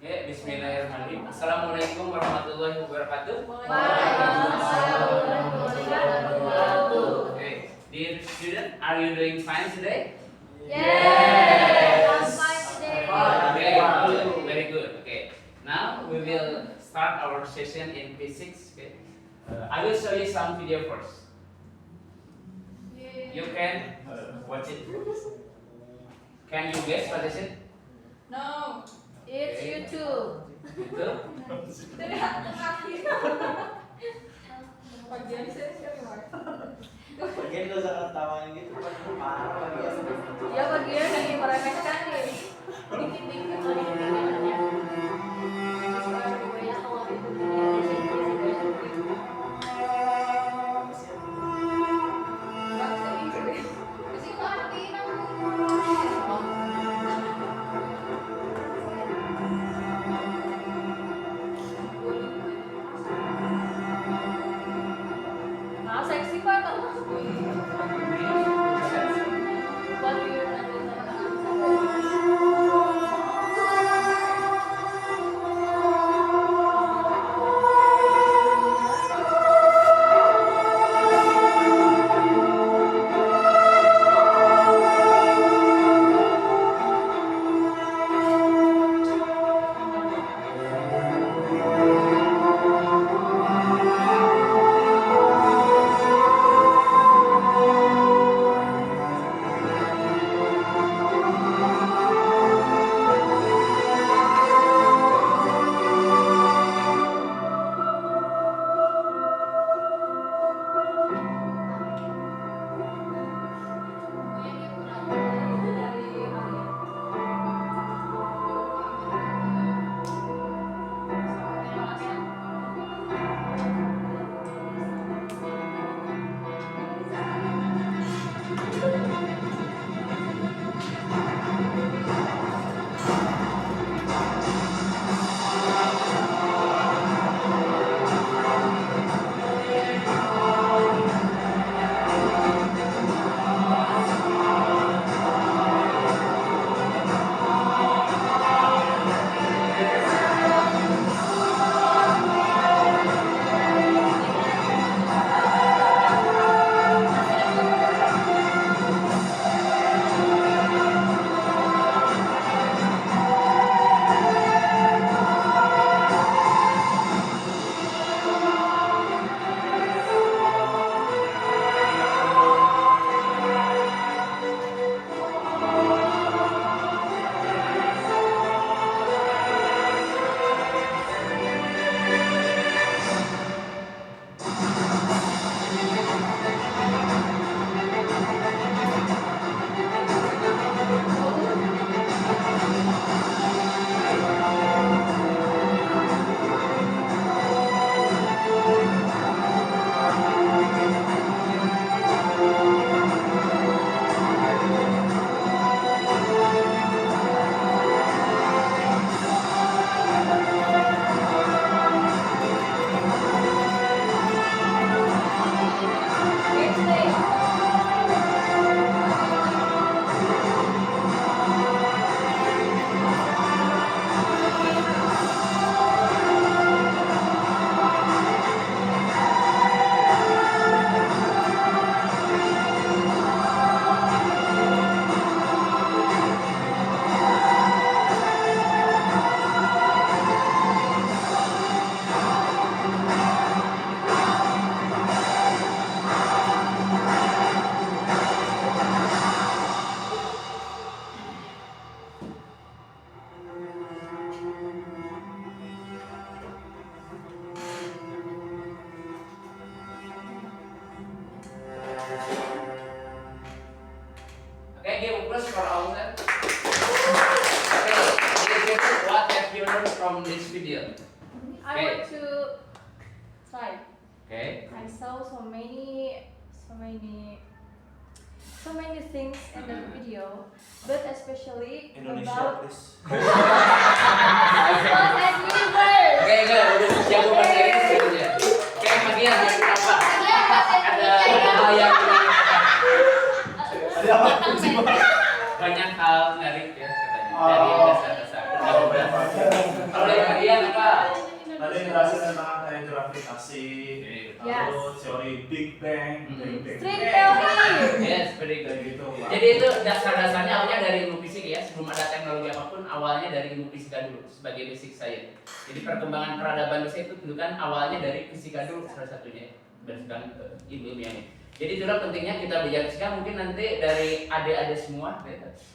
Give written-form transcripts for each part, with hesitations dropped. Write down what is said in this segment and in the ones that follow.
Bismillahirrahmanirrahim. Assalamualaikum warahmatullahi wabarakatuh. Waalaikumsalam warahmatullahi wabarakatuh. Okay, dear student, are you doing fine today? Yes, I'm fine today. Very good. Okay, now we will start our session in physics. Okay, I will show you some video first. You can watch it. Can you guess what is it? No, it's Okay. YouTube. Itu? Bagian gak usah ketawain gitu, parah bagian. Ya bagian yang meremehkan nih. Dikit-dikit lagi ketinggalannya. Nah, seksi Pak. What do you Okay, give applause for ourselves. Okay, what have you learned from this video? I want to try. Okay. I saw so many things in the video, but especially Indonesia, about please. about and universe. Oke, udah jago bahasa Inggris gitu ya. Oke, bagian yang apa? Ada hal yang Ada apa sih, Pak? banyak hal menarik ya katanya Oh. dari dasar-dasar. Oh, berapa? Kalau misalkan kayak gravitasi, Yes. atau teori Big Bang, Big Bang. String theory. Yes, very Kayak good. gitu. Jadi itu dasar-dasarnya awalnya dari ilmu fisika ya. Sebelum ada teknologi apapun, awalnya dari ilmu fisika dulu sebagai basic science. Jadi perkembangan peradaban manusia itu dulu kan awalnya dari fisika dulu salah satunya berdasarkan ilmu yang ini. Jadi itulah pentingnya kita belajar fisika. Mungkin nanti dari adik-adik semua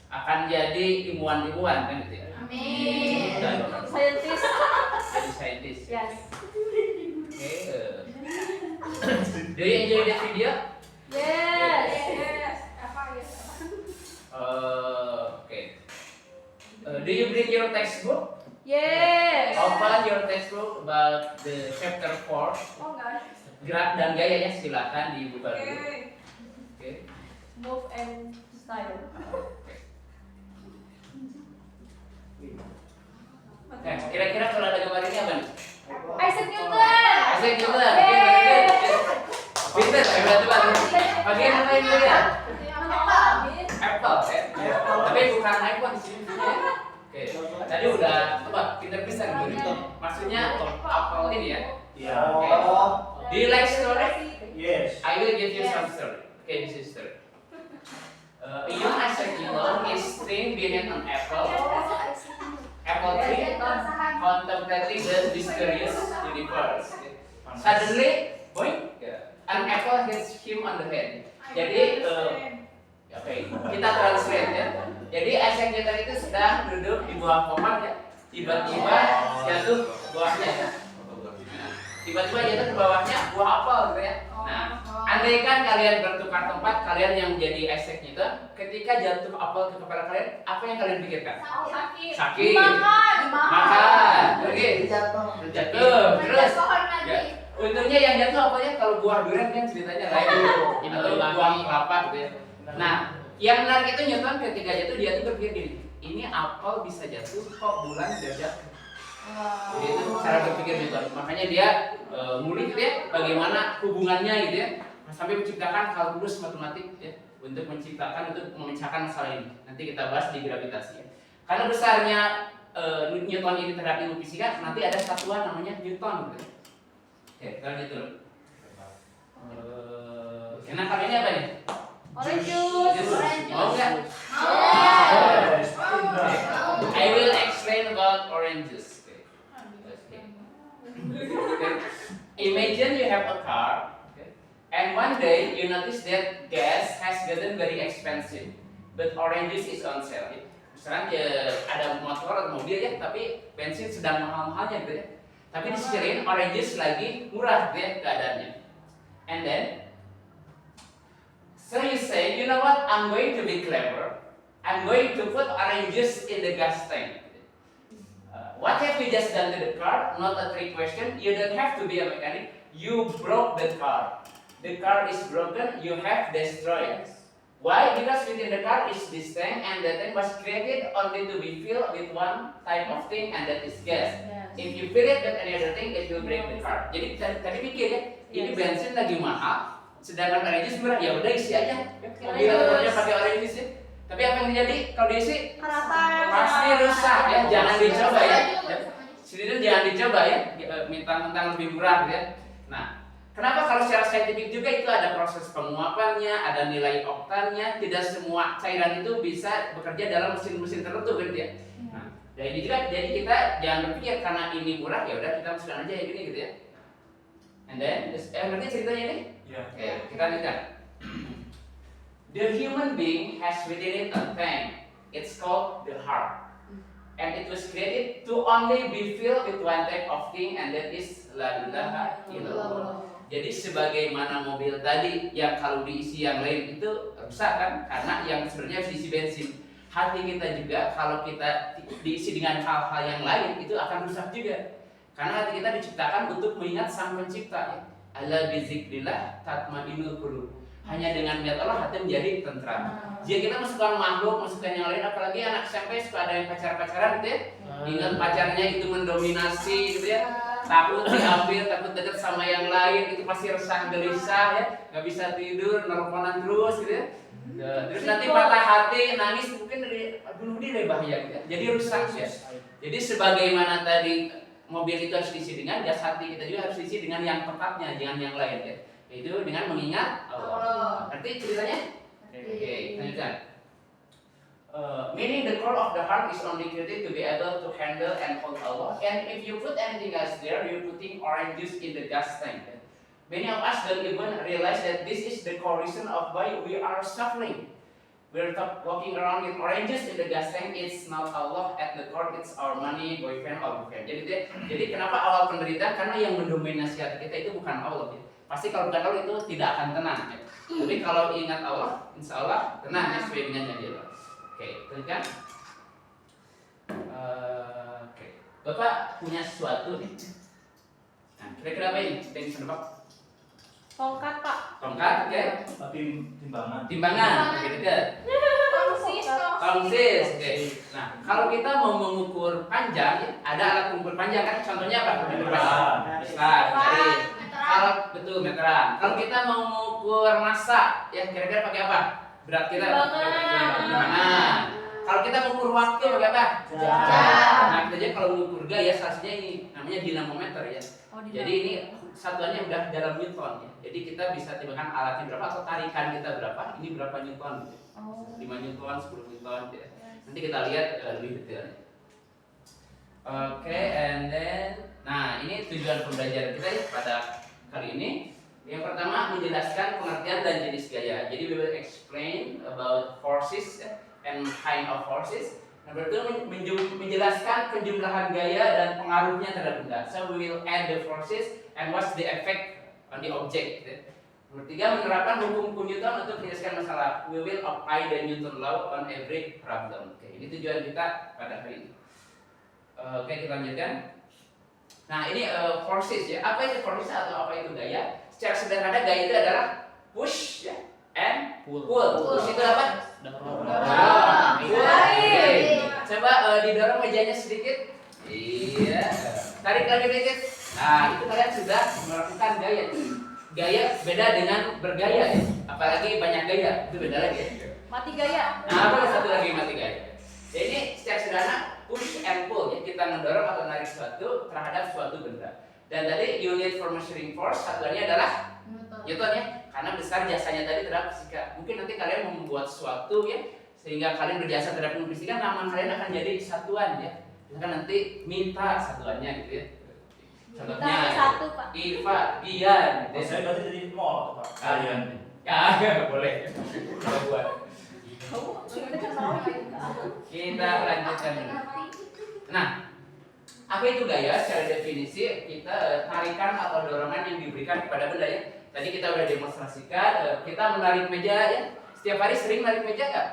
akan jadi ilmuwan-ilmuwan kan gitu ya. Amin. Dan Scientist. jadi scientist. Yes. Okay. Do you enjoy the video? Yes. Yes. Okay. Do you bring your textbook? Yes. Open your textbook about the chapter 4. Oh enggak. Gerak dan gayanya silakan dibuka dulu. Oke. Move and style. Nah, kira-kira kalau ada gambar ini apa nih? Isaac Newton. Isaac Newton. Oke, very good. Pinter, hebat banget. Bagian apa ini ya? Apple, ya. Tapi bukan iPhone di sini. Oke. Tadi udah coba pinter-pinter gitu. Maksudnya Apple ini ya. Iya. Do you like story? Yes. I will give you some story. Okay, this is story. Young Isaac Newton is staying beneath an apple tree, contemplating the mysterious universe. Suddenly, boing, an apple hits him on the head. Jadi, oke, kita translate ya. Jadi Isaac Newton itu sedang duduk di bawah pohon ya. Tiba-tiba jatuh buahnya ya. Tiba-tiba jatuh ke bawahnya buah apel gitu ya. Nah, andaikan kalian bertukar tempat, kalian yang jadi Isaac Newton, ketika jatuh apel ke kepala kalian, apa yang kalian pikirkan? Sakit. Makan. Oke. Jatuh. Terus. Ya. Untungnya yang jatuh apelnya kalau buah durian kan ceritanya lain. Atau buah kelapa gitu ya. Nah, yang menarik itu Newton ketika jatuh dia tuh berpikir gini, ini apel bisa jatuh kok bulan tidak. Jadi itu cara berpikir Newton. Makanya dia ngulik gitu ya, bagaimana hubungannya gitu ya, sampai menciptakan kalkulus matematik ya, untuk memecahkan masalah ini. Nanti kita bahas di gravitasi ya. Karena besarnya Newton ini terhadap ilmu fisika, nanti ada satuan namanya Newton gitu ya. Oke, kita lanjut dulu. Enak kali ini apa nih? Orange juice. Mau nggak? Yes. I will explain about oranges. Okay. Imagine you have a car, okay, and one day you notice that gas has gotten very expensive, but oranges is on sale. Misalnya ada motor atau mobil ya, tapi bensin sedang mahal-mahalnya gitu ya. Tapi di sisi lain oranges lagi murah gitu ya keadaannya. And then, so you say, you know what? I'm going to be clever. I'm going to put oranges in the gas tank. What have you just done to the car? Not a trick question. You don't have to be a mechanic. You broke the car. The car is broken. You have destroyed. Why? Because within the car is this tank, and the tank was created only to be filled with one type of thing, and that is gas. If you fill it with any other thing, it will break the car. Jadi tadi pikir ya, ini bensin lagi mahal, sedangkan oranges murah. Ya udah isi aja. Mobil motornya pakai oranges ya. Tapi apa yang terjadi kalau diisi? Pasti rusak ya. Jangan dicoba ya. Sedikit jangan dicoba ya. Mentang-mentang lebih murah ya. Nah, kenapa kalau secara saintifik juga itu ada proses penguapannya, ada nilai oktannya. Tidak semua cairan itu bisa bekerja dalam mesin-mesin tertentu gitu ya. Nah, jadi juga jadi kita jangan berpikir karena ini murah ya udah kita masukkan aja ya gini gitu ya. And then, ngerti ceritanya ini? Ya. Oke, kita lihat. The human being has within it a tank. It's called the heart, and it was created to only be filled with one type of thing, and that is la ilaha illallah. Jadi sebagaimana mobil tadi yang kalau diisi yang lain itu rusak kan, karena yang sebenarnya harus diisi bensin. Hati kita juga kalau kita diisi dengan hal-hal yang lain itu akan rusak juga. Karena hati kita diciptakan untuk mengingat Sang Pencipta. Ala bizikrillah tatmainnul qulub. Hanya dengan melihat Allah hati menjadi tentram. Jika kita masukkan makhluk, masukkan yang lain, apalagi anak SMP suka ada yang pacar-pacaran gitu ya. Ingat pacarnya itu mendominasi gitu ya. Takut diambil, takut dekat sama yang lain, itu pasti resah gelisah ya. Gak bisa tidur, nelponan terus gitu ya. Terus nanti patah hati, nangis, mungkin bunuh diri bahaya gitu ya. Jadi rusak ya. Jadi sebagaimana tadi mobil itu harus diisi dengan, gas hati kita juga harus diisi dengan yang tepatnya, jangan yang lain ya. Itu dengan mengingat Allah. Ngerti ceritanya? Oke, lanjutkan. Meaning the core of the heart is only created to be able to handle and hold Allah. And if you put anything else there, you're putting orange juice in the gas tank. Many of us don't even realize that this is the core reason of why we are suffering. We're walking around with oranges in the gas tank. It's not Allah at the core. It's our money, boyfriend, or girlfriend. Jadi kenapa awal penderitaan? Karena yang mendominasi hati kita itu bukan Allah. Ya. Pasti kalau bukan Allah itu tidak akan tenang. Ya. Tapi kalau ingat Allah, insya Allah tenang ya sesuai dengan janji Allah. Oke, teruskan. Oke, Bapak punya sesuatu nih. Nah, kira-kira apa ini? Yang bisa nebak? Tongkat, Pak. Tongkat, oke? Tapi timbangan. Timbangan, oke dekat. Tongsis. Tongsis, oke. Nah, kalau kita mau mengukur panjang, ya, ada alat pengukur panjang kan? Contohnya apa? Meteran. Besar, dari. Kalau betul meteran. Kalau kita mau mengukur massa, ya kira-kira pakai apa? Berat kita. Timbangan. Kalau kita mengukur waktu pakai apa? Jam. Nah, kita aja kalau mengukur gaya salah ini namanya dinamometer ya. Jadi ini satuannya udah dalam Newton ya. Jadi kita bisa timbangkan alatnya berapa atau tarikan kita berapa. Ini berapa Newton? Gitu. 5 Newton, 10 Newton ya. Nanti kita lihat lebih detailnya. Oke, and then nah ini tujuan pembelajaran kita ya pada kali ini. Yang pertama menjelaskan pengertian dan jenis gaya. Jadi we will explain about forces and kind of forces. Nomor 2 menjelaskan penjumlahan gaya dan pengaruhnya terhadap benda. So we will add the forces and what's the effect on the object. Nomor 3 menerapkan hukum Newton untuk menjelaskan masalah. We will apply the Newton law on every problem. Oke, ini tujuan kita pada hari ini. Oke, kita lanjutkan. Nah, ini forces ya. Apa itu forces atau apa itu gaya? Secara sederhana gaya itu adalah push ya and pull. Push itu apa? Dorong. Coba didorong mejanya sedikit. Iya. Tarik lagi sedikit. Nah, itu kalian sudah melakukan gaya. Gaya beda dengan bergaya ya. Apalagi banyak gaya, itu beda lagi ya. Mati gaya. Nah, apa satu lagi mati gaya? Jadi secara sederhana push and pull ya, kita mendorong atau menarik sesuatu terhadap suatu benda. Dan tadi unit for measuring force satuannya adalah Newton ya, karena besar jasanya tadi terhadap fisika. Mungkin nanti kalian membuat sesuatu ya, sehingga kalian berjasa terhadap ilmu fisika, nama kalian akan jadi satuan ya. Misalkan nanti minta satuannya gitu ya. Contohnya satu, Pak. Iva, Dian gitu ya. Saya berarti jadi mall atau Pak? Kalian. Ya, boleh. Kita buat. Kita lanjutkan dulu. Nah, apa itu gaya? Secara definisi kita tarikan atau dorongan yang diberikan kepada benda ya. Tadi kita udah demonstrasikan, kita menarik meja ya. Setiap hari sering menarik meja nggak?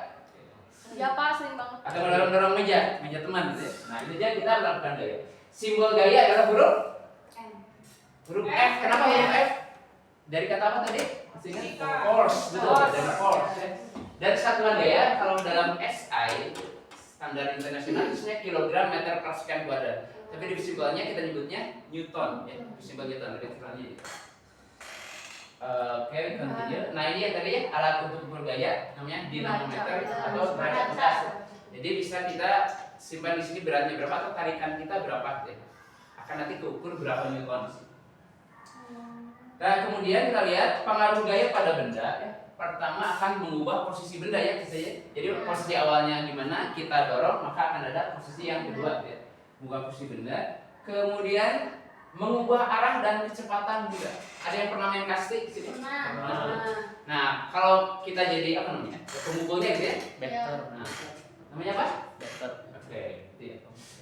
Ya Pak, sering banget. Atau mendorong-dorong meja teman gitu ya. Nah, itu aja kita melakukan gaya. Simbol gaya adalah huruf huruf F. Kenapa huruf F? Dari kata apa tadi? Masih ingat? Force, betul. Dari force ya. Dan satuan gaya kalau dalam SI standar internasional itu kilogram meter per sekian kuadrat. Tapi di simbolnya kita nyebutnya Newton ya. Simbol Newton dari istilahnya gitu. Oke, continue. Nah, ini yang tadi ya alat untuk ukur gaya namanya dinamometer atau derajat bekas. Jadi bisa kita simpan di sini beratnya berapa atau tarikan kita berapa ya. Akan nanti keukur berapa Newton sih. Nah, kemudian kita lihat pengaruh gaya pada benda ya. Pertama akan mengubah posisi benda ya kita ya. Jadi posisi awalnya gimana kita dorong maka akan ada posisi yang kedua ya. Mengubah posisi benda. Kemudian mengubah arah dan kecepatan juga. Ada yang pernah main kastik di sini? Nah, kalau kita jadi apa namanya? Pemukulnya gitu ya. Vektor. Nah, namanya apa? Vektor. Oke, gitu ya.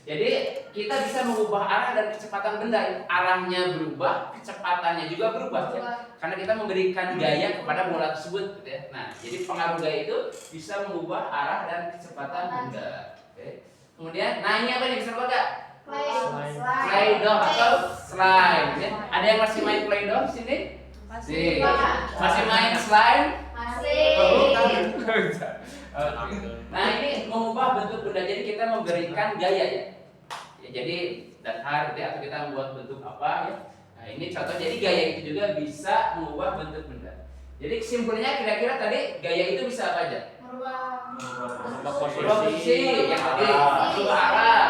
Jadi kita bisa mengubah arah dan kecepatan benda. Arahnya berubah, kecepatannya juga berubah ya. Karena kita memberikan gaya kepada bola tersebut gitu ya. Nah, jadi pengaruh gaya itu bisa mengubah arah dan kecepatan benda. Oke. Kemudian, nah ini apa nih bisa apa enggak? Play-doh atau slime ya. Ada yang masih main play-doh di sini? Masih. Masih main slime? Masih. Nah, ini mengubah bentuk benda. Jadi kita memberikan gaya ya. Jadi datar gitu ya, atau kita membuat bentuk apa ya. Nah, ini contoh. Jadi gaya itu juga bisa mengubah bentuk benda. Jadi kesimpulannya kira-kira tadi gaya itu bisa apa aja? Merubah posisi yang tadi, merubah arah,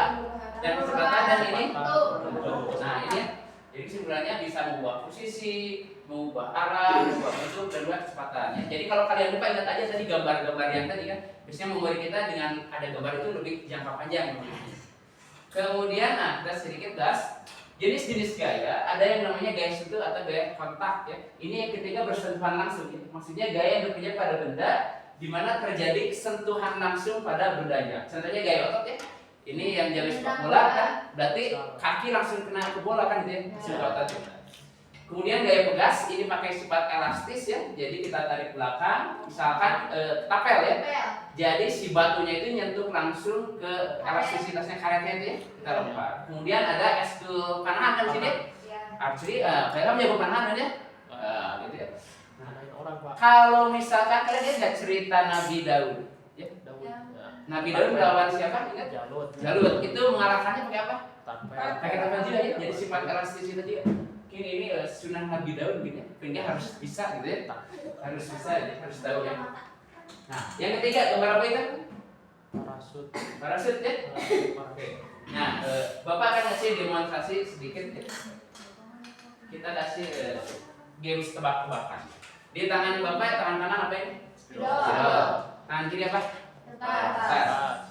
dan kecepatan dan ini. Bentuk. Nah ini ya. Jadi kesimpulannya bisa mengubah posisi, mengubah arah, mengubah bentuk dan juga kecepatannya. Jadi kalau kalian lupa ingat aja tadi gambar-gambar yang tadi kan, biasanya memori kita dengan ada gambar itu lebih jangka panjang. Kemudian kita sedikit bahas jenis-jenis gaya. Ada yang namanya gaya sentuh atau gaya kontak ya. Ini yang ketika bersentuhan langsung ya. Maksudnya gaya yang bekerja pada benda di mana terjadi sentuhan langsung pada bendanya. Contohnya gaya otot ya. Ini yang jadi sepak bola kan, berarti kaki langsung kena ke bola kan gitu ya. Sepak otot. Kemudian gaya pegas ini pakai sifat elastis ya. Jadi kita tarik belakang, misalkan tapel ya. Jadi si batunya itu nyentuh langsung ke elastisitasnya karetnya itu ya. Kita lempar. Kemudian ada eskul panahan kan di sini. Archery, kalian jago panahan aja. Gitu ya. Kalau misalkan kalian lihat nggak cerita Nabi Daud? Ya, Nabi Daud melawan siapa? Ingat? Jalut. Itu mengalahkannya pakai apa? Pakai tapel juga ya. Jadi sifat elastisitas dia. Ini sunnah Nabi Daud gitu ya. Dia harus bisa gitu ya. Harus bisa, harus tahu ya. Nah, yang ketiga gambar apa itu? Parasut ya. Oke. Nah, Bapak akan kasih demonstrasi sedikit ya. Kita kasih games tebak-tebakan. Di tangan Bapak, tangan kanan apa ini? Spidol. Tangan kiri apa? Kertas.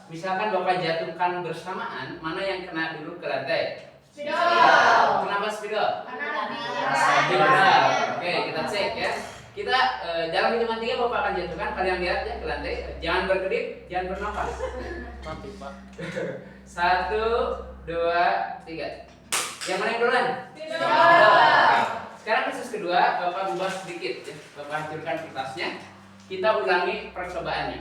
Misalkan Bapak jatuhkan bersamaan, mana yang kena dulu ke lantai? Spidol. Kenapa spidol? Karena lebih Benar. Oke, kita cek ya. Kita dalam hitungan 3 Bapak akan jatuhkan, kalian lihat ya ke lantai. Jangan berkedip, jangan bernafas. Mati, Pak. 1, 2, 3. Yang mana yang duluan? Spidol. Sekarang kasus kedua, Bapak ubah sedikit ya. Bapak hancurkan kertasnya. Kita ulangi percobaannya.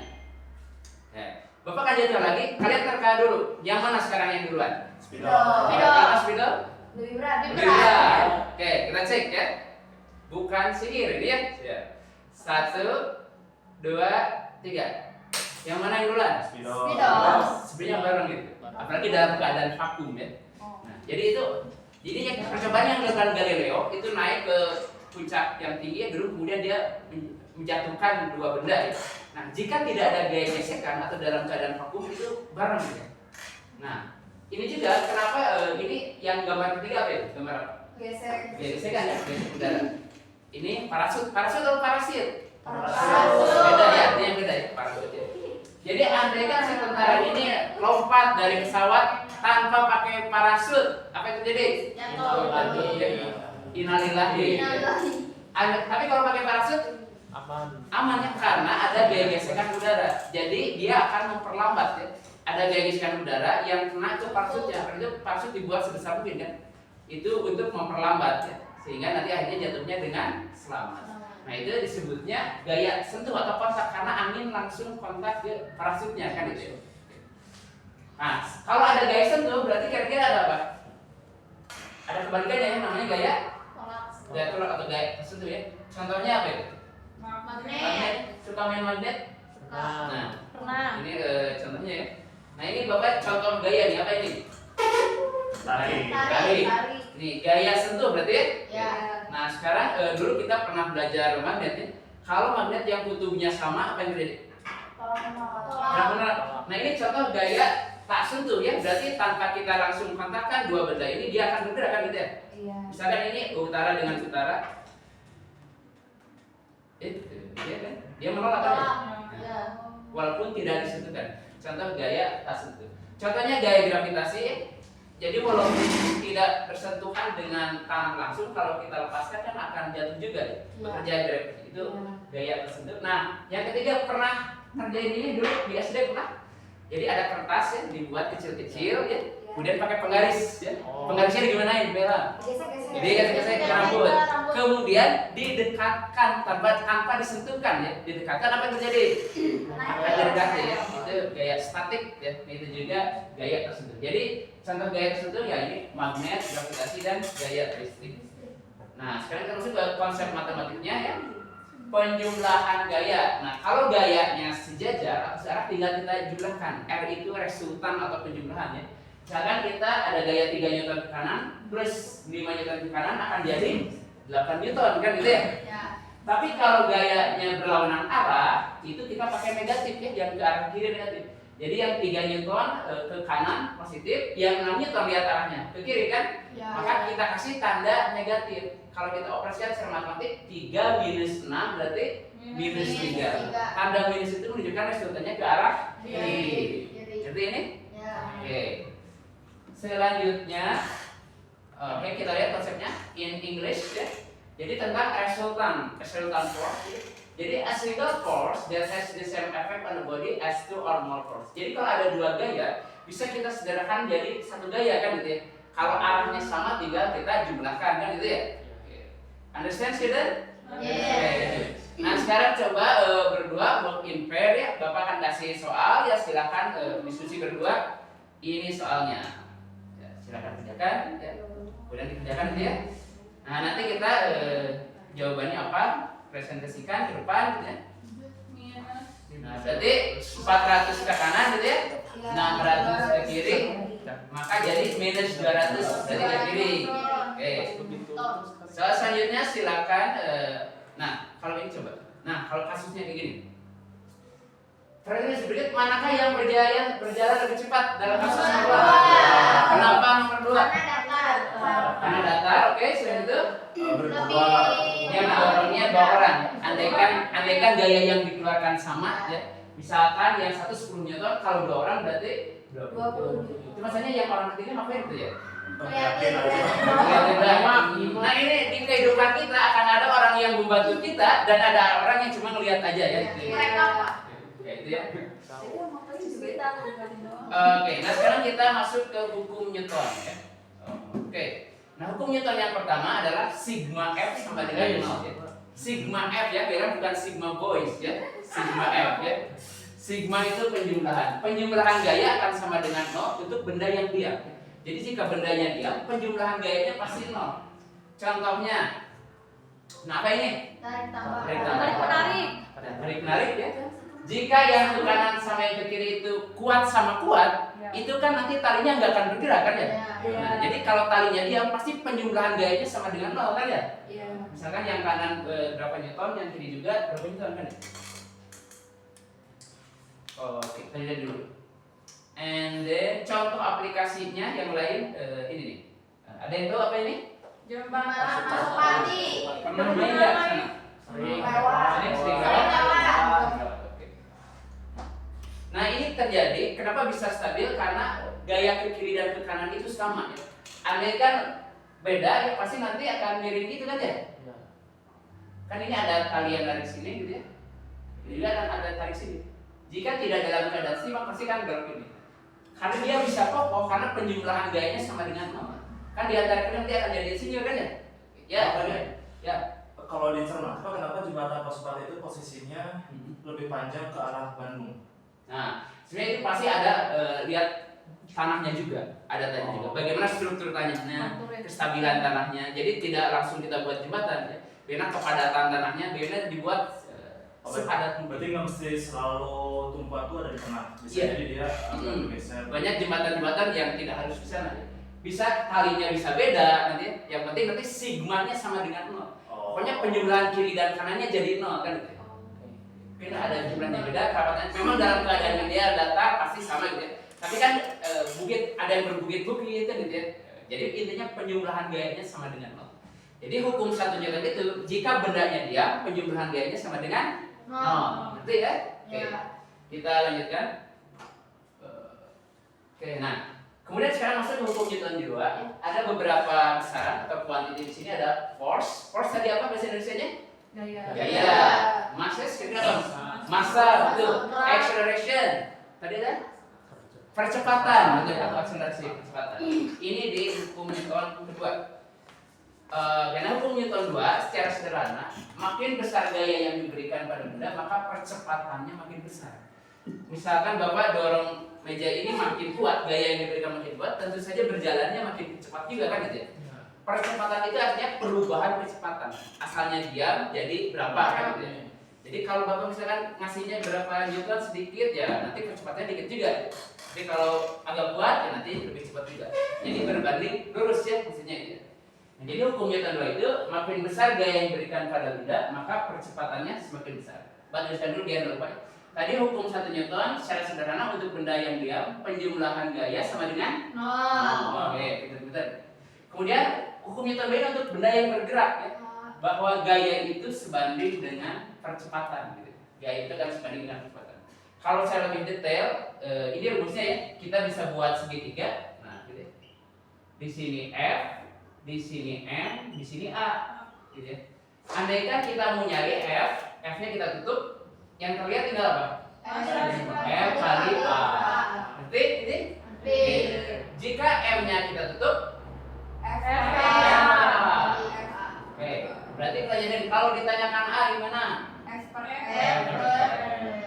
Bapak akan jatuh lagi, kalian terka dulu. Yang mana sekarang yang duluan? Spidol. Karena spidol Lebih berat. lebih berat. Oke, kita cek ya. Bukan sihir ini ya. 1, 2, 3. Yang mana yang duluan? Spidol. Sebenarnya bareng gitu. Apalagi dalam keadaan vakum ya. Nah, jadi yang percobaan yang dilakukan Galileo itu naik ke puncak yang tinggi ya, dulu kemudian dia menjatuhkan dua benda ya. Nah, jika tidak ada gaya gesekan atau dalam keadaan vakum itu bareng ya. Nah, ini juga kenapa ini yang gambar ketiga apa ya? Gambar apa? Gesek. Gesekan ya, gesek udara. Ini parasut atau parasit? Parasut. Beda ya, artinya beda ya, parasut ya. Jadi andai kan si tentara ini lompat dari pesawat tanpa pakai parasut, apa yang terjadi? Jatuh. Innalillahi. Tapi kalau pakai parasut aman ya, karena ada gaya gesekan udara. Jadi dia akan memperlambat ya. Ada gaya gesekan udara yang kena ke parasutnya. Karena itu parasut dibuat sebesar mungkin kan. Itu untuk memperlambat ya. Sehingga nanti akhirnya jatuhnya dengan selamat. Nah, itu disebutnya gaya sentuh atau kontak karena angin langsung kontak ke parasutnya kan itu. Nah, kalau ada gaya sentuh berarti kira-kira ada apa? Ada kebalikannya ya, namanya gaya tolak atau gaya sentuh ya. Contohnya apa itu? Magnet. Suka main magnet? Nah, ini contohnya ya. Nah, ini Bapak contoh gaya nih, apa ini? Tari. Ini gaya sentuh berarti ya? Nah, sekarang dulu kita pernah belajar magnet ya. Kalau magnet yang kutubnya sama apa yang terjadi? Nah, ini contoh gaya tak sentuh ya. Berarti tanpa kita langsung kontakkan dua benda ini dia akan bergerak kan gitu ya? Misalkan ini utara dengan utara. Dia kan? Dia menolak kan ya? Walaupun tidak disentuhkan. Contoh gaya tak sentuh. Contohnya gaya gravitasi. Jadi walaupun tidak bersentuhan dengan tangan langsung, kalau kita lepaskan kan akan jatuh juga ya. Bekerja gravitasi itu gaya tersentuh. Nah, yang ketiga pernah ngerjain ini dulu di SD pernah. Jadi ada kertas ya dibuat kecil-kecil ya. Kemudian pakai penggaris ya. Penggarisnya digimanain, Bella? Jadi gesek-gesek ke rambut. Kemudian didekatkan tanpa disentuhkan ya. Didekatkan apa yang terjadi? Akan didekat ya. Itu gaya statik ya. Itu juga gaya tersentuh. Jadi contoh gaya tersentuh ya ini magnet, gravitasi dan gaya listrik. Nah, sekarang kita masuk ke konsep matematiknya ya. Penjumlahan gaya. Nah, kalau gayanya sejajar atau searah tinggal kita jumlahkan. R itu resultan atau penjumlahan ya. Misalkan kita ada gaya 3 Newton ke kanan plus 5 Newton ke kanan akan jadi 8 Newton kan gitu ya. Tapi kalau gayanya berlawanan arah itu kita pakai negatif ya, yang ke arah kiri negatif. Jadi yang 3 Newton ke kanan positif, yang 6 Newton lihat arahnya ke kiri kan? Ya. Maka kita kasih tanda negatif. Kalau kita operasikan secara matematik 3 minus 6 berarti minus 3. Tanda minus itu menunjukkan resultannya ke arah kiri. Seperti ini? Ya. Oke. Selanjutnya, oke kita lihat konsepnya in English ya. Jadi tentang resultant force. Jadi a single force that has the same effect on the body as two or more force. Jadi kalau ada 2 gaya, bisa kita sederhanakan jadi 1 gaya kan gitu ya. Kalau arahnya sama tinggal kita jumlahkan kan gitu ya. Understand student? Yes. Nah sekarang coba berdua work in pair ya. Bapak akan kasih soal ya, silakan diskusi berdua. Ini soalnya. Ya, silakan kerjakan ya. Kemudian dikerjakan gitu ya. Nah nanti kita jawabannya apa? Presentasikan ke depan gitu ya. Nah berarti 400 ke kanan gitu ya. 600 ke kiri. Maka jadi minus 200 berarti ke kiri. Oke. Soal selanjutnya silakan. Nah kalau ini coba. Nah kalau kasusnya kayak gini. Perhatikan sedikit, manakah yang berjalan lebih cepat dalam kasus nomor 2? Kenapa nomor 2? Karena datar, oke. Selain itu Berdua. yang didorongnya 2 orang. Andaikan gaya yang dikeluarkan sama ya. Misalkan yang satu 10 Newton, kalau 2 orang berarti 20. itu maksudnya yang orang ketiga ngapain itu ya? Yakin aja. Nah ini di kehidupan kita akan ada orang yang membantu kita dan ada orang yang cuma ngelihat aja ya. Mereka apa? Ya itu ya. Oke. Oke, nah sekarang kita masuk ke hukum Newton ya. Oke. Nah hukum Newton yang pertama adalah sigma F sama dengan 0 ya. Sigma F ya, biar bukan sigma boys ya. Sigma F ya. Sigma itu penjumlahan. Penjumlahan gaya akan sama dengan 0 untuk benda yang diam. Jadi jika bendanya diam, penjumlahan gayanya pasti 0. Contohnya, nah apa ini? Tarik tambah. Tarik menarik ya. Jika yang ke kanan sama yang ke kiri itu kuat sama kuat, itu kan nanti talinya nggak akan bergerak kan ya? Nah, jadi kalau talinya diam pasti penjumlahan gayanya sama dengan 0 kan ya? Misalkan yang kanan berapa Newton, yang kiri juga berapa Newton kan ya? Oke, kita lihat dulu. And then contoh aplikasinya yang lain ini nih. Ada yang tahu apa ini? Jembatan Pasopati. Pernah main nggak sana? Sering lewat. Oke. Nah ini terjadi, kenapa bisa stabil? Karena gaya ke kiri dan ke kanan itu sama ya. Andai kan beda, ya pasti nanti akan miring gitu kan ya? Kan ini ada tali yang dari sini gitu ya. Ini akan ada tarik sini. Jika tidak dalam keadaan seimbang pasti kan belok ini. Karena dia bisa kokoh karena penjumlahan gayanya sama dengan 0. Kan di antara kalian dia akan jadi insinyur kan ya? Ya, ya. Kalau dicermati, kenapa jembatan Pasopati itu posisinya lebih panjang ke arah Bandung? Nah, sebenarnya itu pasti ada lihat tanahnya juga, ada tanahnya juga. Bagaimana struktur tanahnya, kestabilan tanahnya. Jadi tidak langsung kita buat jembatan ya. Karena kepadatan tanahnya biasanya dibuat sepadat mungkin. Berarti nggak mesti selalu tumpuan itu ada di tengah. Bisa Iya. jadi dia agak bergeser. Banyak jembatan-jembatan yang tidak harus di sana. Bisa talinya bisa beda nanti. Yang penting nanti sigmanya sama dengan 0. Pokoknya penjumlahan kiri dan kanannya jadi 0 kan gitu. Karena ada jumlahnya beda, kerapatannya. Memang dalam keadaan dia datar pasti sama gitu ya. Tapi kan bukit ada yang berbukit-bukit gitu ya. Jadi intinya penjumlahan gayanya sama dengan 0. Jadi hukum 1 Newton itu jika bendanya diam, penjumlahan gayanya sama dengan 0. Ngerti ya? Oke. Kita lanjutkan. Oke, nah. Kemudian sekarang masuk ke hukum Newton juga. Ada beberapa besaran atau kuantiti di sini ada force. Force tadi apa bahasa Indonesianya? Gaya. Masses kira apa? Massa, betul. Acceleration. Tadi ada? Percepatan, betul atau akselerasi percepatan. Ini di hukum Newton kedua. Karena hukum Newton 2 secara sederhana, makin besar gaya yang diberikan pada benda, maka percepatannya makin besar. Misalkan Bapak dorong meja ini makin kuat, gaya yang diberikan makin kuat, tentu saja berjalannya makin cepat juga kan gitu ya. Percepatan itu artinya perubahan kecepatan. Asalnya diam jadi berapa kan gitu ya. Jadi kalau Bapak misalkan ngasihnya berapa Newton sedikit ya nanti kecepatannya dikit juga. Tapi kalau agak kuat ya nanti lebih cepat juga. Jadi berbanding lurus ya maksudnya gitu. Nah, jadi hukum Newton 2 itu makin besar gaya yang diberikan pada benda, maka percepatannya semakin besar. Bapak tuliskan dulu biar lupa. Tadi hukum 1 Newton secara sederhana untuk benda yang diam, penjumlahan gaya sama dengan Nol. Oke, betul. Kemudian hukum Newton beda untuk benda yang bergerak ya. Bahwa gaya itu sebanding dengan percepatan gitu. Gaya itu kan sebanding dengan percepatan. Kalau saya lebih detail, ini rumusnya ya, kita bisa buat segitiga. Nah, gitu ya. Di sini F, di sini M, di sini A, gitu ya. Andaikan kita mau nyari F, F-nya kita tutup, yang terlihat tinggal apa? F kali A. Berarti ini? B. Jika M-nya kita tutup, oke. Berarti pertanyaannya kalau ditanyakan A gimana?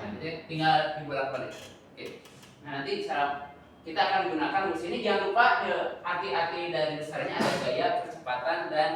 Nanti tinggal dibolak-balik. Oke. Nah, nanti kita akan gunakan rumus ini. Jangan lupa arti-arti dari besarnya ada gaya, percepatan, dan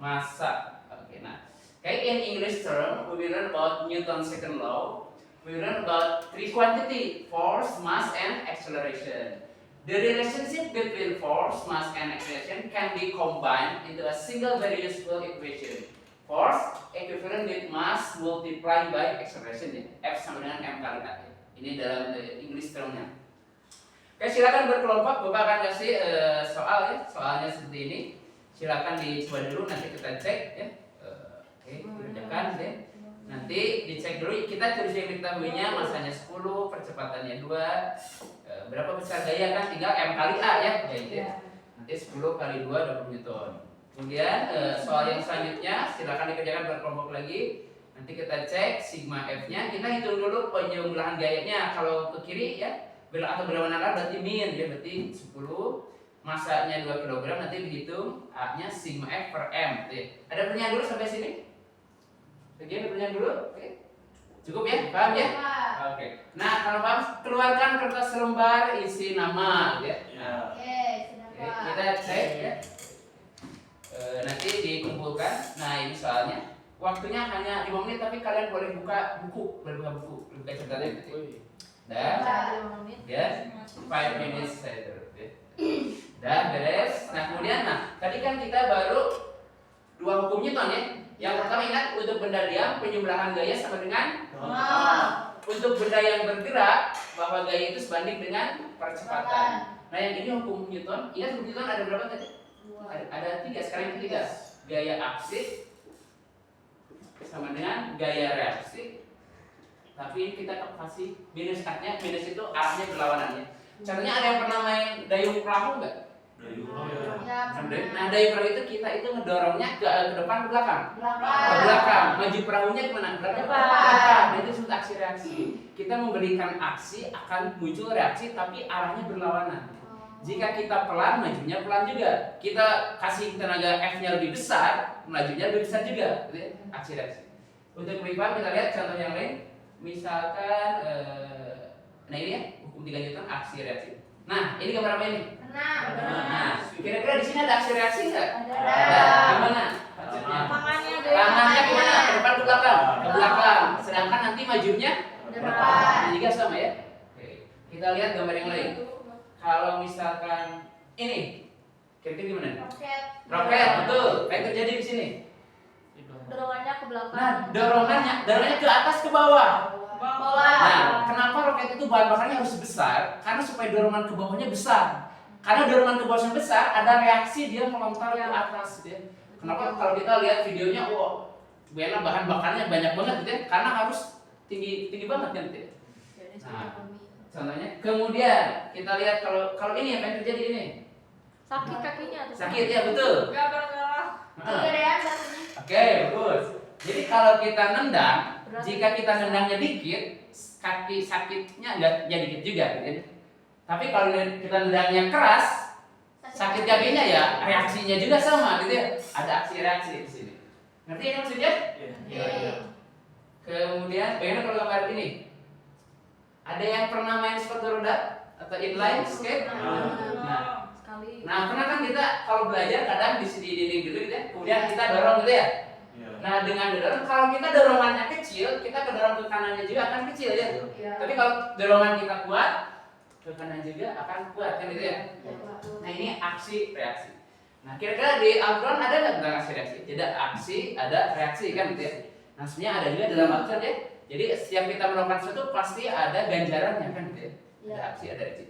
massa. Oke. Nah, okay, in English term, we will learn about Newton's second law. We will learn about 3 quantity: force, mass, and acceleration. The relationship between force, mass, and acceleration can be combined into a single very useful equation. Force equivalent with mass multiplied by acceleration, ya. F sama dengan m kali a. Ini dalam English termnya. Oke, silakan berkelompok. Bapak akan kasih soal ya. Soalnya seperti ini. Silakan dicoba dulu, nanti kita cek ya. Oke, dikerjakan ya. Nanti dicek dulu. Kita tulis yang diketahuinya, masanya 10, percepatannya 2. Berapa besar gaya kan? Tinggal m kali a ya. Nanti 10 kali 2 20 Newton. Kemudian soal yang selanjutnya silakan dikerjakan berkelompok lagi. Nanti kita cek sigma F-nya. Kita hitung dulu penjumlahan gayanya. Kalau ke kiri ya, atau berlawanan arah berarti min ya, berarti 10. Masanya 2 kg, nanti dihitung A-nya sigma F per M. Ada pertanyaan dulu sampai sini? Bagian pertanyaan dulu? Oke. Cukup ya? Paham ya? Oke. Nah, kalau paham, keluarkan kertas lembar isi nama ya. Nah, kita cek ya. Nanti dikumpulkan. Nah, ini soalnya waktunya hanya 5 menit, tapi kalian boleh buka buku, buka ceritanya. Dan ya, 5 minutes later. Dan beres. Nah, kemudian tadi kan kita baru 2 hukum Newton ya. Yang pertama ingat, untuk benda diam penjumlahan gaya sama dengan untuk benda yang bergerak bahwa gaya itu sebanding dengan percepatan. Nah, yang ini hukum Newton. Ingat hukum Newton ada berapa tadi? Ada 3, sekarang yang ketiga. Gaya aksi sama dengan gaya reaksi. Tapi kita kasih minus artnya, minus itu arahnya berlawanan ya. Caranya ada yang pernah main dayung perahu nggak? Nah, dayung perahu itu kita itu ngedorongnya ke depan ke belakang. Ke belakang. Maju perahunya kemana? Ke depan. Nah, itu disebut aksi reaksi. Kita memberikan aksi akan muncul reaksi tapi arahnya berlawanan. Jika kita pelan, majunya pelan juga. Kita kasih tenaga F-nya lebih besar, majunya lebih besar juga. Gitu ya? Aksi reaksi. Untuk lebih paham kita lihat contoh yang lain. Misalkan, nah ini ya, hukum 3 Newton aksi reaksi. Nah, ini gambar apa ini? Nah, kira-kira di sini ada aksi reaksi nggak? Ada. Gimana? Tangannya kemana? Ke depan ke belakang? Ke belakang. Sedangkan nanti majunya depan. Ini juga sama ya. Oke. Kita lihat gambar yang lain. Kalau misalkan ini, kira-kira gimana? Roket, betul. Apa yang terjadi di sini? Dorongannya ke belakang. Nah, dorongannya ke atas ke bawah. Nah, kenapa roket itu bahan bakarnya harus besar? Karena supaya dorongan ke bawahnya besar. Karena dorongan ke bawahnya besar, ada reaksi dia melontar ke atas gitu ya. Kenapa kalau kita lihat videonya, benar bahan bakarnya banyak banget gitu ya? Karena harus tinggi banget kan gitu ya. Nah, contohnya, kemudian kita lihat kalau ini apa yang terjadi ini? Sakit kakinya tuh. Sakit ya, betul. Kegedean satunya. Oke, bagus. Jadi kalau kita nendang, jika kita nendangnya dikit, kaki sakitnya nggak dikit juga gitu. Tapi kalau kita nendangnya keras, sakit kakinya ya reaksinya juga sama gitu ya. Ada aksi reaksi di sini. Ngerti ini maksudnya? Iya. Kemudian bagaimana kalau gambar ini? Ada yang pernah main sepatu roda atau inline skate? Nah, pernah kan kita kalau belajar kadang di dinding gitu ya. Kemudian kita dorong gitu ya. Nah, dengan dorong, kalau kita dorongannya kecil, kita kedorong ke kanannya juga akan kecil ya. Tapi kalau dorongan kita kuat, ke kanan juga akan kuat kan gitu ya. Nah, ini aksi reaksi. Nah, kira-kira di Al-Quran ada nggak tentang aksi reaksi? Tidak, aksi ada reaksi kan gitu ya. Nah, sebenarnya ada juga dalam Al-Quran ya. Jadi setiap kita melakukan sesuatu pasti ada ganjarannya kan gitu ya. Ada aksi, ada aksi.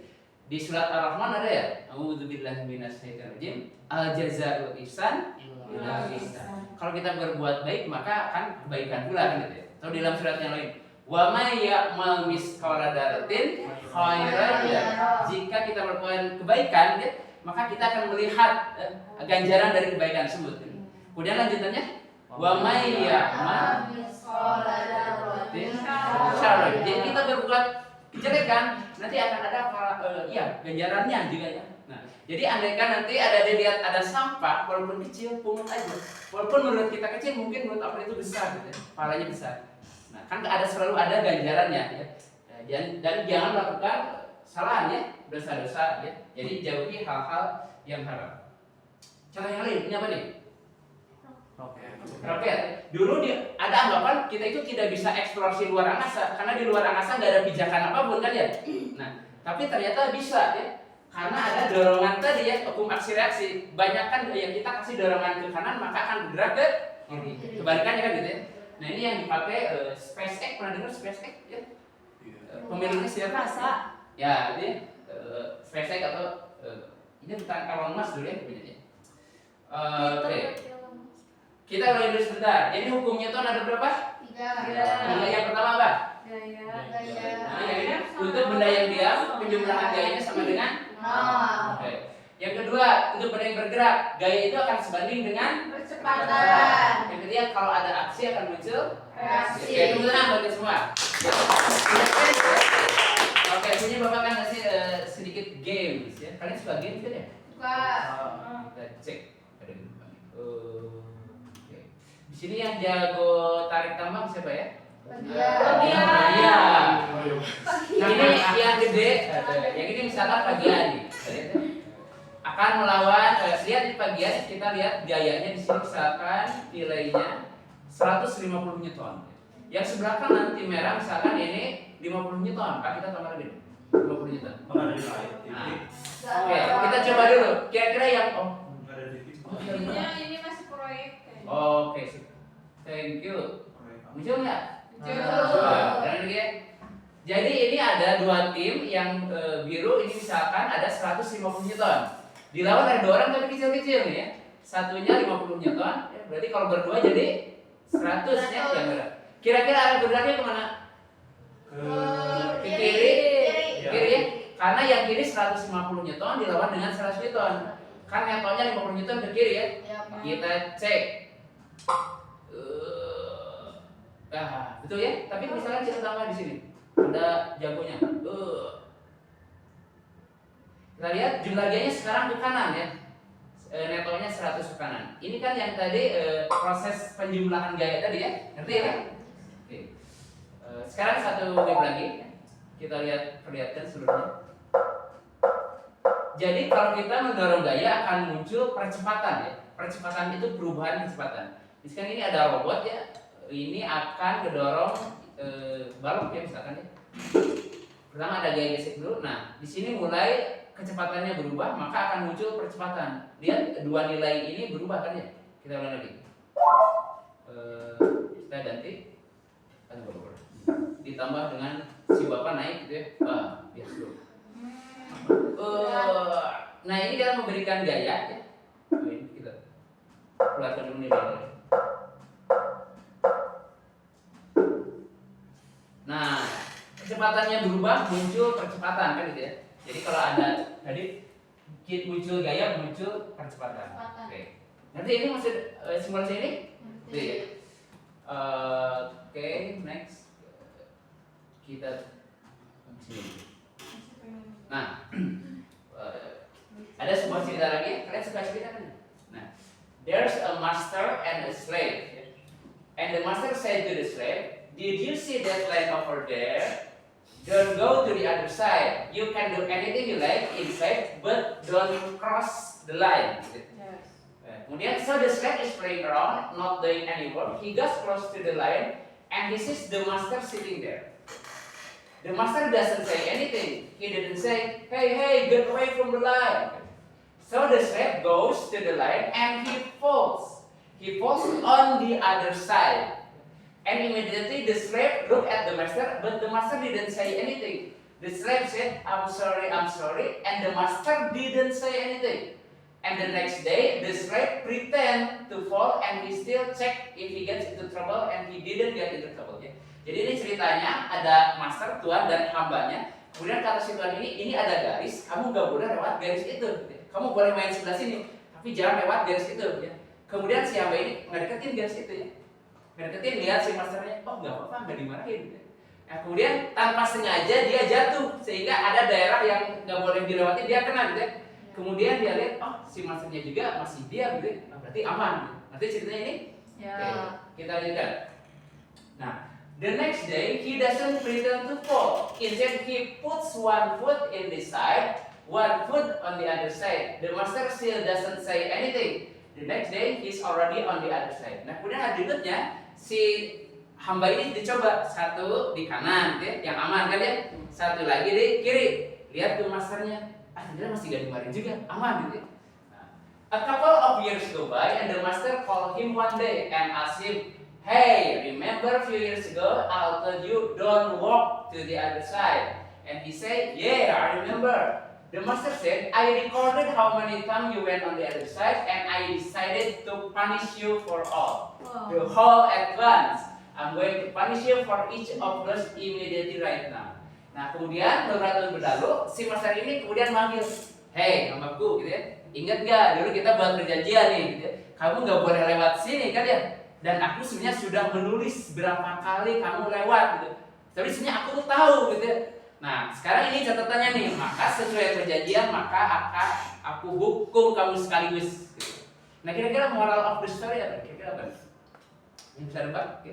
Di surat Ar-Rahman ada ya, A'udzubillahi minasyaitonirrajim, al jazaa'ul ihsan illa ihsan. Kalau kita berbuat baik maka akan kebaikan pula kan gitu ya. Atau di dalam surat yang lain, wa may ya'mal misqala dzarratin khairan yarah. Jika kita melakukan kebaikan ya, maka kita akan melihat ganjaran dari kebaikan tersebut. Kemudian lanjutannya, wa may ya'mal misqala dzarratin syarran. Jadi kita berbuat kejelekan nanti akan ada ganjarannya juga ya. Nah, jadi andaikan nanti ada dilihat ada sampah walaupun kecil pungut aja. Walaupun menurut kita kecil mungkin menurut Allah itu besar gitu ya. Pahalanya besar. Nah, kan selalu ada ganjarannya ya. Dan jangan melakukan kesalahan ya, dosa-dosa ya. Jadi jauhi hal-hal yang haram. Cara yang lain ini apa nih? Roket. Dulu ada anggapan kita itu tidak bisa eksplorasi luar angkasa karena di luar angkasa nggak ada pijakan apapun kan ya. Nah, tapi ternyata bisa ya. Karena ada dorongan tadi ya, hukum aksi reaksi. Banyak kan yang kita kasih dorongan ke kanan maka akan bergerak ke kiri. Kebalikannya kan gitu ya. Nah, ini yang dipakai SpaceX, pernah dengar SpaceX ya? Pemiliknya siapa? Ya, ini SpaceX atau ini tentang Elon Musk dulu ya punyanya. Oke. Kita mulai dulu sebentar. Jadi hukum Newton ada berapa? 3. Yang pertama apa? Gaya. Nah, yang ini untuk benda yang diam, penjumlahan gayanya sama dengan 0. Oke. Yang kedua, untuk benda yang bergerak, gaya itu akan sebanding dengan Percepatan. Yang ketiga, kalau ada aksi akan muncul Reaksi. Oke, tunggu tenang bagi semua. Oke, sini Bapak kan kasih sedikit games ya. Kalian suka games kan ya? Kita cek. Ada di depan. Oke. Di sini yang jago tarik tambang siapa ya? Iya. Ini yang gede. Yang ini misalkan Pagian nih. Akan melawan. Lihat di Pagian kita lihat gayanya di sini misalkan nilainya 150 Newton. Yang sebelah kanan tim merah misalkan ini 50 Newton. Kita tambah lagi 50 Newton. Ada di lain. Oke, kita coba dulu. Kira-kira yang Ada di TV. Ini masih proyek. Oke, thank you. Muncul nggak? Muncul. Dan lagi ya. Jadi ini ada dua tim yang biru ini misalkan ada 150 Newton. Dilawan ada 2 orang tapi kecil-kecil nih ya. Satunya 50 Newton, ya, berarti kalau berdua jadi 100 ya yang berat. Kira-kira arah bergeraknya kemana? Ke kiri. Kiri ya. Karena yang kiri 150 Newton dilawan dengan 100 Newton. Kan Newtonnya 50 Newton ke kiri ya. Kita cek. Betul ya. Tapi misalkan kita tambah di sini. Ada jagonya. Kita lihat jumlah gayanya sekarang ke kanan ya. Netonya 100 ke kanan. Ini kan yang tadi proses penjumlahan gaya tadi ya. Ngerti ya? Oke. Sekarang satu game lagi. Kita perlihatkan seluruhnya. Jadi kalau kita mendorong gaya akan muncul percepatan ya. Percepatan itu perubahan kecepatan. Misalkan ini ada robot ya. Ini akan kedorong balok ya misalkan ya. Pertama ada gaya gesek dulu. Nah, di sini mulai kecepatannya berubah, maka akan muncul percepatan. Lihat dua nilai ini berubah kan ya? Kita ulang lagi. Kita ganti. Ditambah dengan si bapak naik gitu ya. Biar dulu. Nah ini kita memberikan gaya ya. Ini kita keluarkan dulu nilai. Nah, kecepatannya berubah, muncul percepatan kan gitu ya. Jadi kalau ada tadi muncul gaya, muncul percepatan. Oke. Nanti ini maksud simulasi ini? Oke. Oke, next. Kita sini. Nah, ada sebuah cerita lagi. Kalian suka cerita kan? Nah, there's a master and a slave. And the master said to the slave, "Did you see that line over there? Don't go to the other side. You can do anything you like inside, but don't cross the line." Kemudian, so the slave is playing around, not doing any work. He goes close to the line, and he sees the master sitting there. The master doesn't say anything. He didn't say, hey, get away from the line. So the slave goes to the line, and he falls. He falls on the other side. And immediately the slave looked at the master, but the master didn't say anything. The slave said, I'm sorry, and the master didn't say anything. And the next day, the slave pretend to fall and he still check if he gets into trouble and he didn't get into trouble. Ya. Jadi ini ceritanya ada master, tuan dan hambanya. Kemudian kata si tuan ini ada garis, kamu gak boleh lewat garis itu. Kamu boleh main sebelah sini, tapi jangan lewat garis itu. Ya. Kemudian si hamba ini ngedeketin garis itu ya. Ngedeketin, lihat si masternya, oh gak apa-apa, gak dimarahin. Nah, kemudian tanpa sengaja dia jatuh sehingga ada daerah yang gak boleh dilewati, dia kena gitu ya. Kemudian dia lihat, oh si masternya juga masih diam gitu, nah, berarti aman. Nanti ceritanya ini, Ya. Oke, kita lanjutkan. Nah, the next day he doesn't pretend to fall. Instead he puts one foot in this side, one foot on the other side. The master still doesn't say anything. The next day he's already on the other side. Nah, kemudian hari berikutnya si hamba ini dicoba, satu di kanan, ya, yang aman kan ya, satu lagi di kiri. Lihat ke masternya, akhirnya masih gak dimarahin juga, aman gitu ya. Nah, a couple of years go by and the master called him one day and asked him, hey, remember a few years ago I told you don't walk to the other side? And he said, yeah, I remember. The master said, I recorded how many times you went on the other side and I decided to punish you for all. Wow. The whole at once. I'm going to punish you for each of those immediately right now. Nah, kemudian beberapa tahun berlalu, si master ini kemudian manggil, hey, hambaku, gitu ya. Ingat gak, dulu kita buat perjanjian nih, gitu ya. Kamu gak boleh lewat sini, kan ya. Dan aku sebenarnya sudah menulis berapa kali kamu lewat, gitu. Tapi sebenarnya aku tuh tahu, gitu ya. Nah, sekarang ini catatannya nih, maka sesuai perjanjian, maka akan aku hukum kamu sekaligus. Gitu. Nah, kira-kira moral of the story apa? Kira-kira apa? Ini bisa nebak? Oke.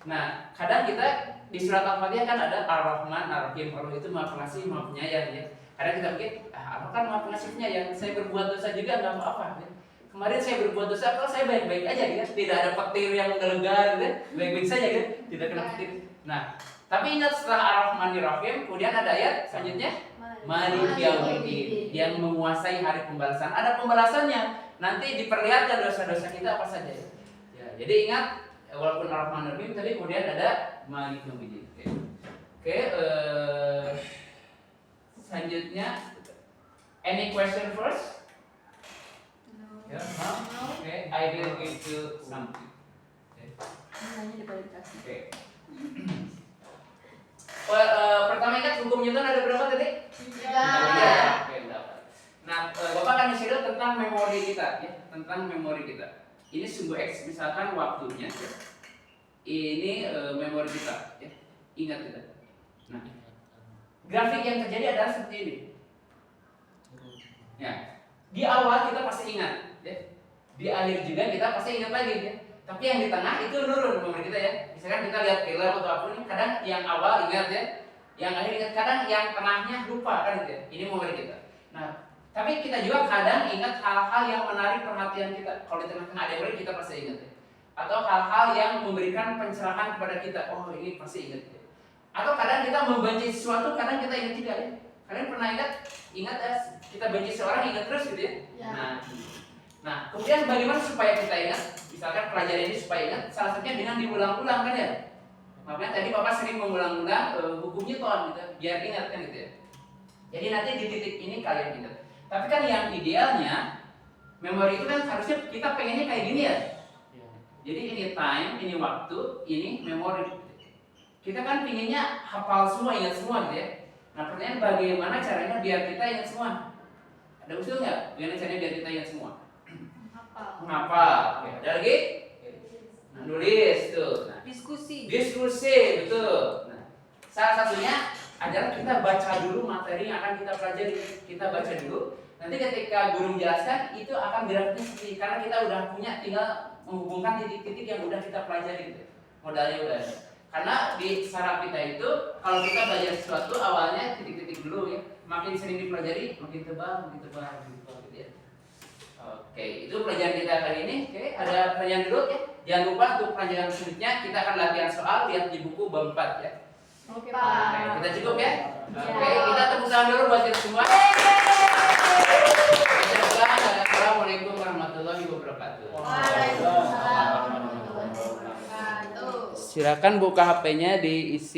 Nah, kadang kita di surat Al-Fatihah kan ada Ar-Rahman, Ar-Rahim. Allah itu Maha Pengasih, Maha Penyayang ya. Kadang kita pikir, Allah kan Maha Pengasih Penyayang, saya berbuat dosa juga nggak apa-apa. Ya. Kemarin saya berbuat dosa, kalau saya baik-baik aja ya. Tidak ada petir yang menggelegar, ya. Baik-baik saja kan, tidak kena petir. Nah, tapi ingat setelah Ar-Rahman Ar-Rahim, kemudian ada ayat selanjutnya Maliki Yaumiddin, yang menguasai hari pembalasan. Ada pembalasannya. Nanti diperlihatkan dosa-dosa kita apa saja. Ya, jadi ingat walaupun Ar-Rahman Ar-Rahim tadi kemudian ada Maliki Yaumiddin. Oke, selanjutnya any question first? No. Ya, no? Oke, I will give you something. Nanya di kualifikasi. Oke. Pertama ingat hukum Newton ada berapa tadi? Tiga. Oke, dapat. Nah, Bapak akan share tentang memori kita ya, tentang memori kita. Ini sungguh X, misalkan waktunya. Ini memori kita ya. Ingat kita. Nah, grafik yang terjadi adalah seperti ini. Ya. Di awal kita pasti ingat ya. Di akhir juga kita pasti ingat lagi ya. Tapi yang di tengah itu nurun memori kita ya. Misalkan kita lihat film atau apa ini, kadang yang awal ingat ya, yang akhir ingat, kadang yang tengahnya lupa kan gitu ya. Ini memori kita. Nah, tapi kita juga kadang ingat hal-hal yang menarik perhatian kita. Kalau di tengah-tengah ada memori kita pasti ingat ya. Atau hal-hal yang memberikan pencerahan kepada kita. Oh, ini pasti ingat ya. Atau kadang kita membenci sesuatu, kadang kita ingat juga ya. Kalian pernah ingat ya, kita benci seorang ingat terus gitu ya. Ya. Nah, kemudian bagaimana supaya kita ingat? Misalkan pelajaran ini supaya ingat, salah satunya dengan diulang-ulang kan ya. Makanya tadi Bapak sering mengulang-ulang hukum Newton gitu, biar ingat kan gitu ya. Jadi nanti di titik ini kalian ingat. Tapi kan yang idealnya, memori itu kan harusnya kita pengennya kayak gini ya. Jadi ini time, ini waktu, ini memori. Kita kan pinginnya hafal semua, ingat semua gitu ya. Nah, pertanyaan bagaimana caranya biar kita ingat semua? Ada usul nggak? Bagaimana caranya biar kita ingat semua? Menghafal. Oke, ada lagi? Nah, nulis tuh. Nah, Diskusi. diskusi, betul. Nah, salah satunya adalah kita baca dulu materi yang akan kita pelajari. Kita baca dulu. Nanti ketika guru menjelaskan itu akan grafiknya seperti, karena kita udah punya, tinggal menghubungkan titik-titik yang udah kita pelajari gitu. Modalnya udah ada. Karena di saraf kita itu kalau kita belajar sesuatu awalnya titik-titik dulu ya. Makin sering dipelajari, makin tebal gitu ya. Oke, itu pelajaran kita kali ini. Oke, ada pertanyaan dulu ya. Jangan lupa untuk pelajaran selanjutnya kita akan latihan soal, lihat di buku bab 4 ya. Oke, Oke, Pak. kita cukup ya. Oke, kita tepuk tangan dulu buat kita semua. Assalamualaikum warahmatullahi wabarakatuh. Waalaikumsalam warahmatullahi wabarakatuh. Silakan buka HP-nya diisi